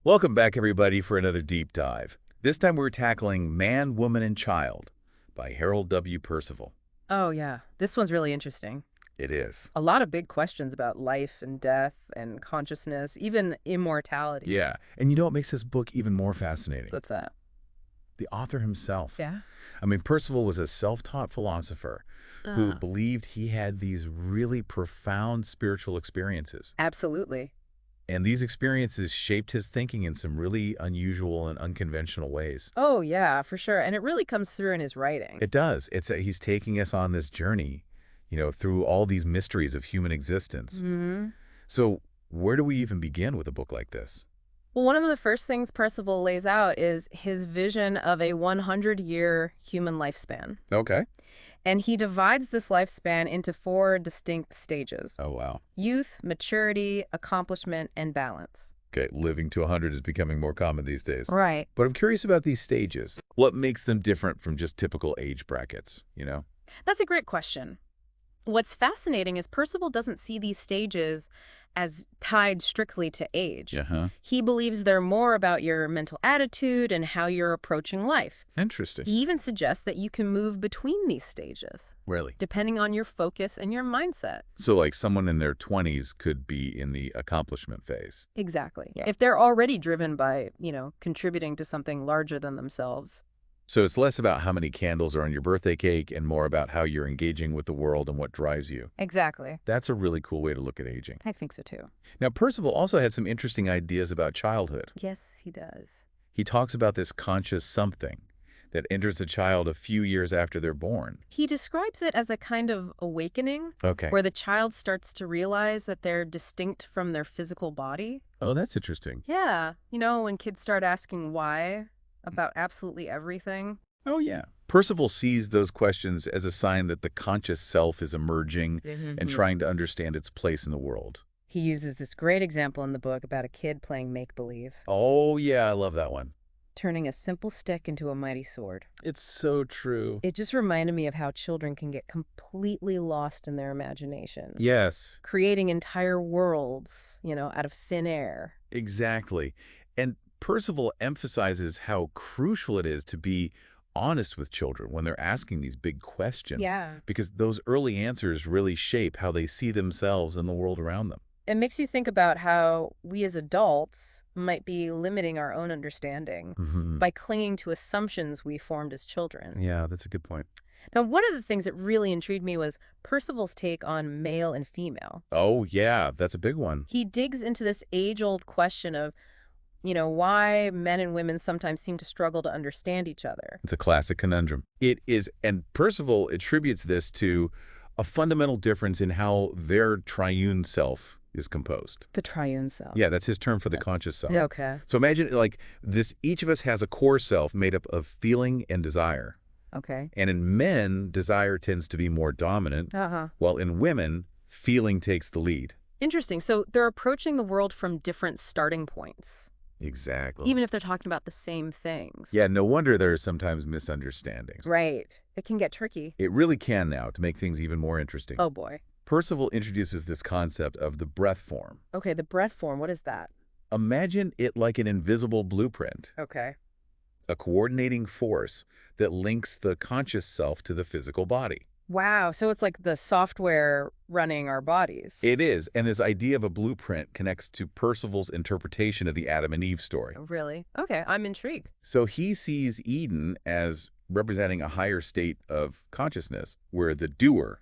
Welcome back, everybody, for another deep dive. This time we're tackling Man, Woman, and Child by Harold W. Percival. Oh, yeah. This one's really interesting. It is. A lot of big questions about life and death and consciousness, even immortality. Yeah. And you know what makes this book even more fascinating? What's that? The author himself. Yeah. I mean, Percival was a self-taught philosopher who Uh, believed he had these really profound spiritual experiences. Absolutely. And these experiences shaped his thinking in some really unusual and unconventional ways. Oh, yeah, for sure. And it really comes through in his writing. It does. He's taking us on this journey, through all these mysteries of human existence. Hmm. So where do we even begin with a book like this? Well, one of the first things Percival lays out is his vision of a 100-year human lifespan. Okay. And he divides this lifespan into four distinct stages: Oh, wow. youth, maturity, accomplishment, and balance. Okay, living to 100 is becoming more common these days. Right. But I'm curious about these stages. What makes them different from just typical age brackets? That's a great question. What's fascinating is Percival doesn't see these stages as tied strictly to age. Uh-huh. He believes they're more about your mental attitude and how you're approaching life. Interesting. He even suggests that you can move between these stages, Really? depending on your focus and your mindset. So like someone in their 20s could be in the accomplishment phase. Exactly. Yeah. If they're already driven by, contributing to something larger than themselves. So it's less about how many candles are on your birthday cake and more about how you're engaging with the world and what drives you. Exactly. That's a really cool way to look at aging. I think so too. Now, Percival also had some interesting ideas about childhood. Yes, he does. He talks about this conscious something that enters the child a few years after they're born. He describes it as a kind of awakening Okay. where the child starts to realize that they're distinct from their physical body. Oh, that's interesting. Yeah, when kids start asking why about absolutely everything. Oh, yeah. Percival sees those questions as a sign that the conscious self is emerging and trying to understand its place in the world. He uses this great example in the book about a kid playing make-believe, Oh, yeah, I love that one. turning a simple stick into a mighty sword. It's so true. It just reminded me of how children can get completely lost in their imaginations. Yes, Creating entire worlds, out of thin air. exactly. And Percival emphasizes how crucial it is to be honest with children when they're asking these big questions. Yeah. Because those early answers really shape how they see themselves and the world around them. It makes you think about how we as adults might be limiting our own understanding by clinging to assumptions we formed as children. Yeah, that's a good point. Now, one of the things that really intrigued me was Percival's take on male and female. Oh, yeah, that's a big one. He digs into this age-old question of, why men and women sometimes seem to struggle to understand each other. It's a classic conundrum. It is, and Percival attributes this to a fundamental difference in how their triune self is composed. The triune self. Yeah, that's his term for the conscious self. Okay. So imagine like this, each of us has a core self made up of feeling and desire. Okay. And in men, desire tends to be more dominant, Uh-huh. while in women, feeling takes the lead. Interesting. So they're approaching the world from different starting points, Exactly. even if they're talking about the same things. Yeah, no wonder there are sometimes misunderstandings. Right. It can get tricky. It really can now to make things even more interesting. Oh, boy. Percival introduces this concept of the breath form. Okay, the breath form, what is that? Imagine it like an invisible blueprint, Okay. a coordinating force that links the conscious self to the physical body. Wow, so it's like the software running our bodies. It is, and this idea of a blueprint connects to Percival's interpretation of the Adam and Eve story. Really? Okay, I'm intrigued. So he sees Eden as representing a higher state of consciousness, where the doer,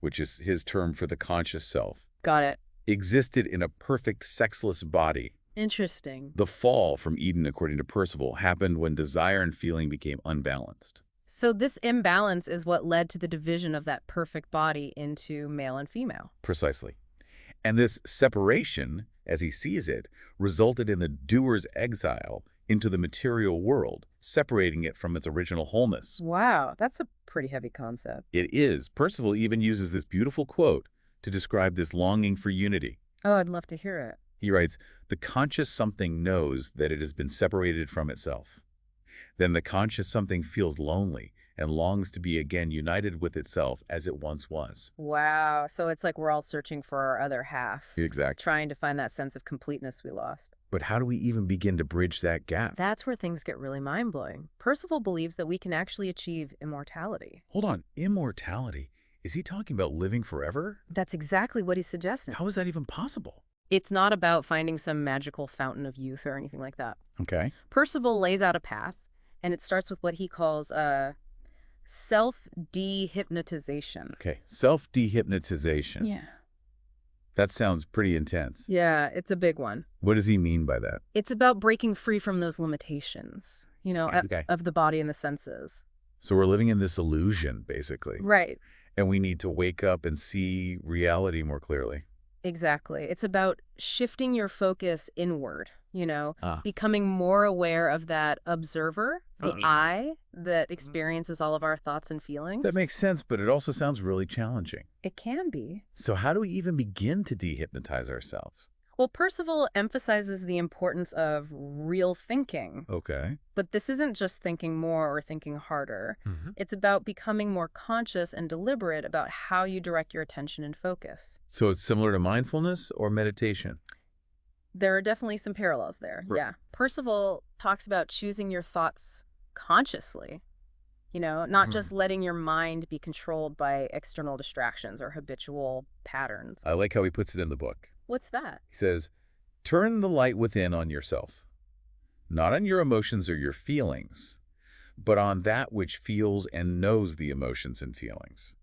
which is his term for the conscious self, Got it. existed in a perfect sexless body. Interesting. The fall from Eden, according to Percival, happened when desire and feeling became unbalanced. So this imbalance is what led to the division of that perfect body into male and female. Precisely. And this separation, as he sees it, resulted in the doer's exile into the material world, separating it from its original wholeness. Wow, that's a pretty heavy concept. It is. Percival even uses this beautiful quote to describe this longing for unity. Oh, I'd love to hear it. He writes, "The conscious something knows that it has been separated from itself. Then the conscious something feels lonely and longs to be again united with itself as it once was." Wow, so it's like we're all searching for our other half, Exactly. trying to find that sense of completeness we lost. But how do we even begin to bridge that gap? That's where things get really mind-blowing. Percival believes that we can actually achieve immortality. Hold on, immortality. Is he talking about living forever? That's exactly what he's suggesting. How is that even possible? It's not about finding some magical fountain of youth or anything like that. Okay. Percival lays out a path, and it starts with what he calls self-dehypnotization. Okay, self-dehypnotization. Yeah. That sounds pretty intense. Yeah, it's a big one. What does he mean by that? It's about breaking free from those limitations, Okay. of the body and the senses. So we're living in this illusion, basically. Right. And we need to wake up and see reality more clearly. Exactly. It's about shifting your focus inward, Ah. becoming more aware of that observer, the I that experiences all of our thoughts and feelings. That makes sense, but it also sounds really challenging. It can be. So how do we even begin to dehypnotize ourselves? Well, Percival emphasizes the importance of real thinking. Okay. But this isn't just thinking more or thinking harder. Mm-hmm. It's about becoming more conscious and deliberate about how you direct your attention and focus. So it's similar to mindfulness or meditation? There are definitely some parallels there. Right. Yeah. Percival talks about choosing your thoughts consciously, not just letting your mind be controlled by external distractions or habitual patterns. I like how he puts it in the book. What's that? He says, turn the light within on yourself, not on your emotions or your feelings, but on that which feels and knows the emotions and feelings.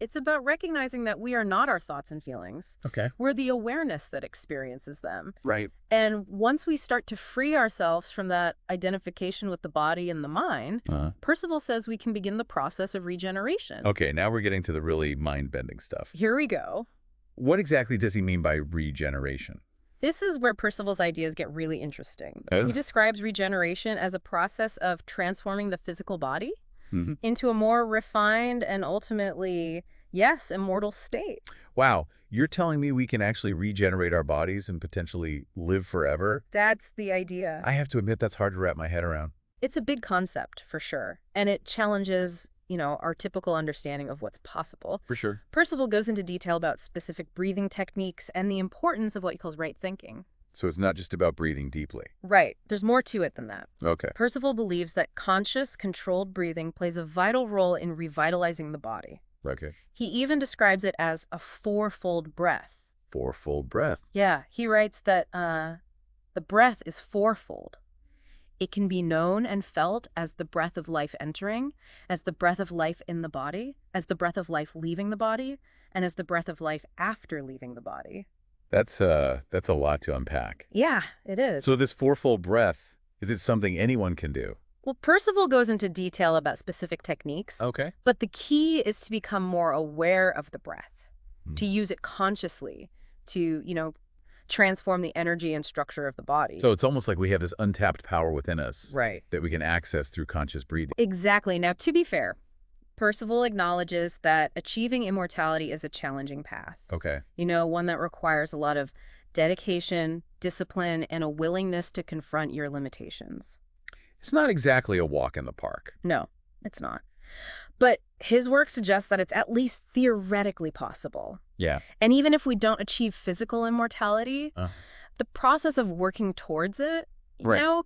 It's about recognizing that we are not our thoughts and feelings. Okay. We're the awareness that experiences them. Right. And once we start to free ourselves from that identification with the body and the mind, Percival says we can begin the process of regeneration. Okay, now we're getting to the really mind-bending stuff. Here we go. What exactly does he mean by regeneration? This is where Percival's ideas get really interesting. Oh. He describes regeneration as a process of transforming the physical body into a more refined and ultimately, yes, immortal state. Wow, you're telling me we can actually regenerate our bodies and potentially live forever? That's the idea. I have to admit that's hard to wrap my head around. It's a big concept, for sure, and it challenges, our typical understanding of what's possible. For sure. Percival goes into detail about specific breathing techniques and the importance of what he calls right thinking. So it's not just about breathing deeply. Right. There's more to it than that. Okay. Percival believes that conscious, controlled breathing plays a vital role in revitalizing the body. Okay. He even describes it as a fourfold breath. Fourfold breath. Yeah, he writes that the breath is fourfold. It can be known and felt as the breath of life entering, as the breath of life in the body, as the breath of life leaving the body, and as the breath of life after leaving the body. That's a lot to unpack. Yeah, it is. So this fourfold breath, is it something anyone can do? Well, Percival goes into detail about specific techniques, Okay. but the key is to become more aware of the breath, to use it consciously, to, transform the energy and structure of the body. So it's almost like we have this untapped power within us. Right. That we can access through conscious breathing. Exactly. Now, to be fair, Percival acknowledges that achieving immortality is a challenging path. Okay. One that requires a lot of dedication, discipline, and a willingness to confront your limitations. It's not exactly a walk in the park. No, it's not. But his work suggests that it's at least theoretically possible. Yeah. And even if we don't achieve physical immortality, the process of working towards it,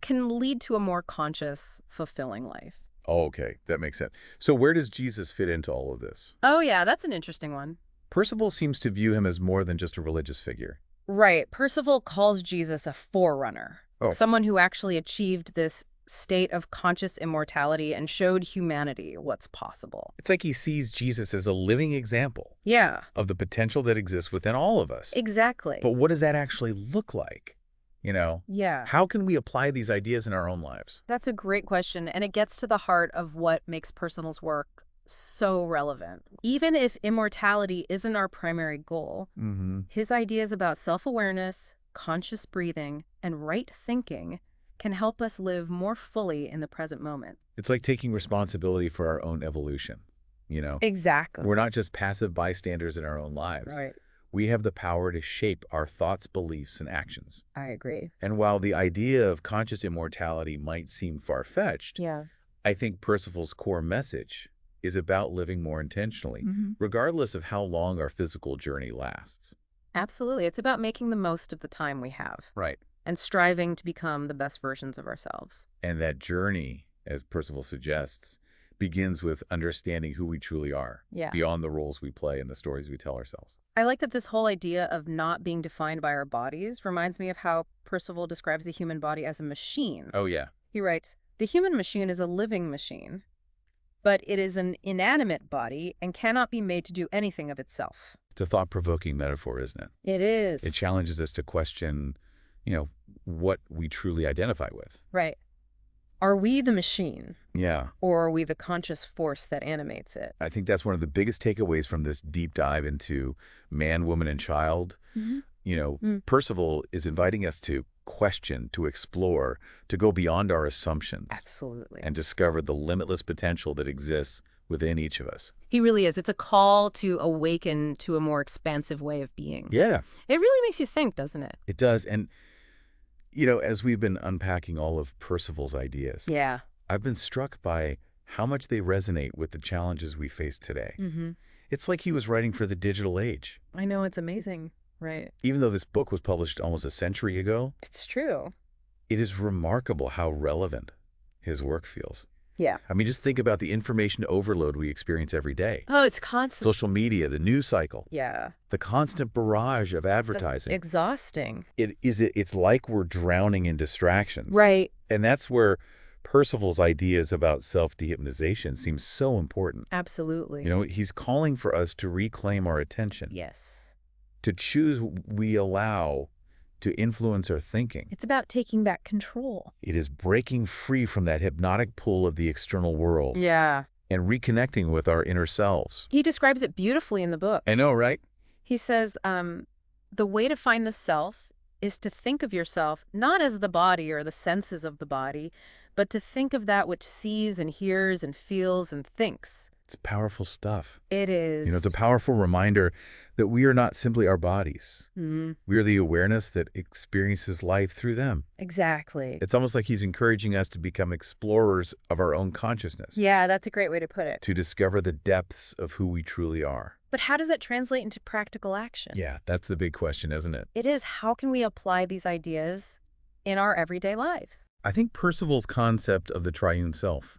can lead to a more conscious, fulfilling life. Oh, okay. That makes sense. So where does Jesus fit into all of this? Oh, yeah, that's an interesting one. Percival seems to view him as more than just a religious figure. Right. Percival calls Jesus a forerunner, someone who actually achieved this state of conscious immortality and showed humanity what's possible. It's like he sees Jesus as a living example of the potential that exists within all of us. Exactly. But what does that actually look like? Yeah. How can we apply these ideas in our own lives? That's a great question, and it gets to the heart of what makes Percival's work so relevant. Even if immortality isn't our primary goal, his ideas about self-awareness, conscious breathing, and right thinking can help us live more fully in the present moment. It's like taking responsibility for our own evolution, Exactly. We're not just passive bystanders in our own lives. Right. We have the power to shape our thoughts, beliefs, and actions. I agree. And while the idea of conscious immortality might seem far-fetched, Yeah. I think Percival's core message is about living more intentionally, regardless of how long our physical journey lasts. Absolutely. It's about making the most of the time we have. Right. and striving to become the best versions of ourselves. And that journey, as Percival suggests, begins with understanding who we truly are, Yeah. beyond the roles we play and the stories we tell ourselves. I like that this whole idea of not being defined by our bodies reminds me of how Percival describes the human body as a machine. Oh, yeah. He writes, "The human machine is a living machine, but it is an inanimate body and cannot be made to do anything of itself." It's a thought-provoking metaphor, isn't it? It is. It challenges us to question, what we truly identify with. Right. Are we the machine, Yeah. or are we the conscious force that animates it? I think that's one of the biggest takeaways from this deep dive into man, woman, and child. Percival is inviting us to question, to explore, to go beyond our assumptions. Absolutely. And discover the limitless potential that exists within each of us. He really is. It's a call to awaken to a more expansive way of being. Yeah. It really makes you think, doesn't it? It does. And, as we've been unpacking all of Percival's ideas, Yeah. I've been struck by how much they resonate with the challenges we face today. Mm-hmm. It's like he was writing for the digital age. I know, it's amazing. Right. Even though this book was published almost a century ago, It's true. it is remarkable how relevant his work feels. Yeah. I mean, just think about the information overload we experience every day. Oh, it's constant. Social media, the news cycle, Yeah. the constant barrage of advertising. Exhausting. It's like we're drowning in distractions. Right. And that's where Percival's ideas about self-dehypnotization seem so important. Absolutely. He's calling for us to reclaim our attention, Yes. to choose what we allow to influence our thinking. It's about taking back control. It is breaking free from that hypnotic pull of the external world Yeah. and reconnecting with our inner selves. He describes it beautifully in the book. I know, right? He says, the way to find the self is to think of yourself not as the body or the senses of the body, but to think of that which sees and hears and feels and thinks. It's powerful stuff. It is. It's a powerful reminder that we are not simply our bodies. Mm-hmm. We are the awareness that experiences life through them. Exactly. It's almost like he's encouraging us to become explorers of our own consciousness. Yeah, that's a great way to put it. To discover the depths of who we truly are. But how does that translate into practical action? Yeah, that's the big question, isn't it? It is. How can we apply these ideas in our everyday lives? I think Percival's concept of the triune self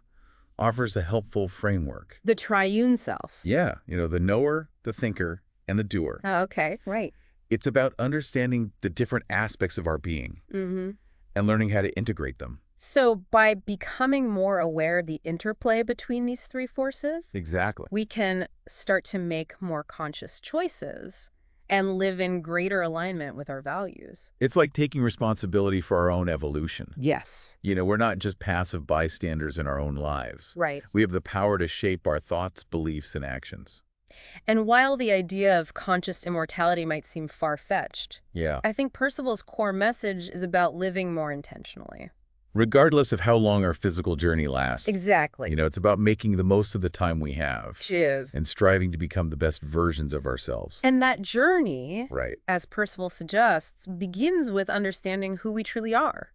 offers a helpful framework. The triune self. Yeah, the knower, the thinker, and the doer. Oh, okay, right. It's about understanding the different aspects of our being Mm-hmm. and learning how to integrate them. So by becoming more aware of the interplay between these three forces, Exactly. we can start to make more conscious choices and live in greater alignment with our values. It's like taking responsibility for our own evolution. Yes. We're not just passive bystanders in our own lives. Right. We have the power to shape our thoughts, beliefs, and actions. And while the idea of conscious immortality might seem far-fetched, Yeah. I think Percival's core message is about living more intentionally. Regardless of how long our physical journey lasts. Exactly. It's about making the most of the time we have. Cheers. And striving to become the best versions of ourselves. And that journey, Right. as Percival suggests, begins with understanding who we truly are.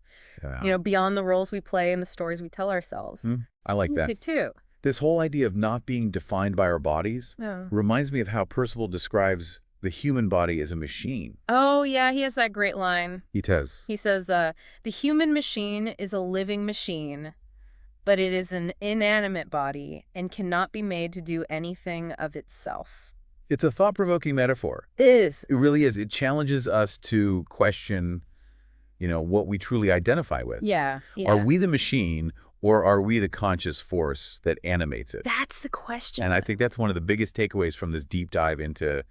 Yeah. Beyond the roles we play and the stories we tell ourselves. I like that. Me too. This whole idea of not being defined by our bodies Yeah. reminds me of how Percival describes the human body as a machine. Oh, yeah, he has that great line. He says, He says, the human machine is a living machine, but it is an inanimate body and cannot be made to do anything of itself. it's a thought-provoking metaphor. Is. It really is. It challenges us to question, what we truly identify with. Yeah. Are we the machine, or are we the conscious force that animates it? That's the question. And I think that's one of the biggest takeaways from this deep dive into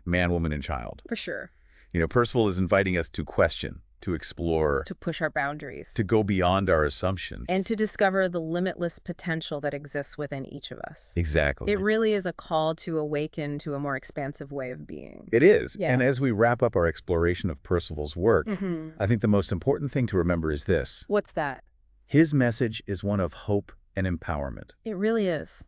man, woman, and child. For sure. Percival is inviting us to question, to explore, To push our boundaries. to go beyond our assumptions. And to discover the limitless potential that exists within each of us. Exactly. It really is a call to awaken to a more expansive way of being. It is. Yeah. And as we wrap up our exploration of Percival's work, Mm-hmm. I think the most important thing to remember is this. What's that? His message is one of hope and empowerment. It really is.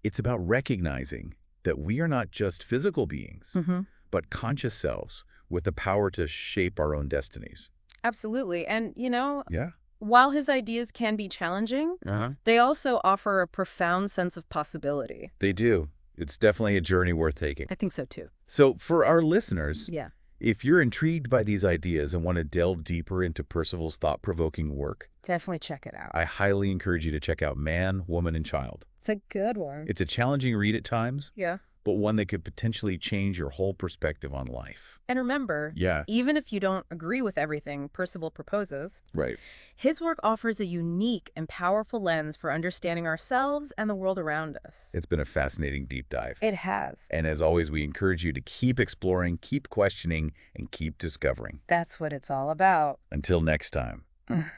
It's about recognizing that we are not just physical beings, Mm-hmm. but conscious selves with the power to shape our own destinies. Absolutely. And, Yeah. while his ideas can be challenging, they also offer a profound sense of possibility. They do. It's definitely a journey worth taking. I think so, too. So for our listeners, Yeah. If you're intrigued by these ideas and want to delve deeper into Percival's thought-provoking work, Definitely check it out. I highly encourage you to check out Man, Woman, and Child. It's a good one. It's a challenging read at times, Yeah. but one that could potentially change your whole perspective on life. And remember, even if you don't agree with everything Percival proposes, Right. his work offers a unique and powerful lens for understanding ourselves and the world around us. It's been a fascinating deep dive. It has. And as always, we encourage you to keep exploring, keep questioning, and keep discovering. That's what it's all about. Until next time,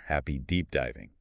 happy deep diving.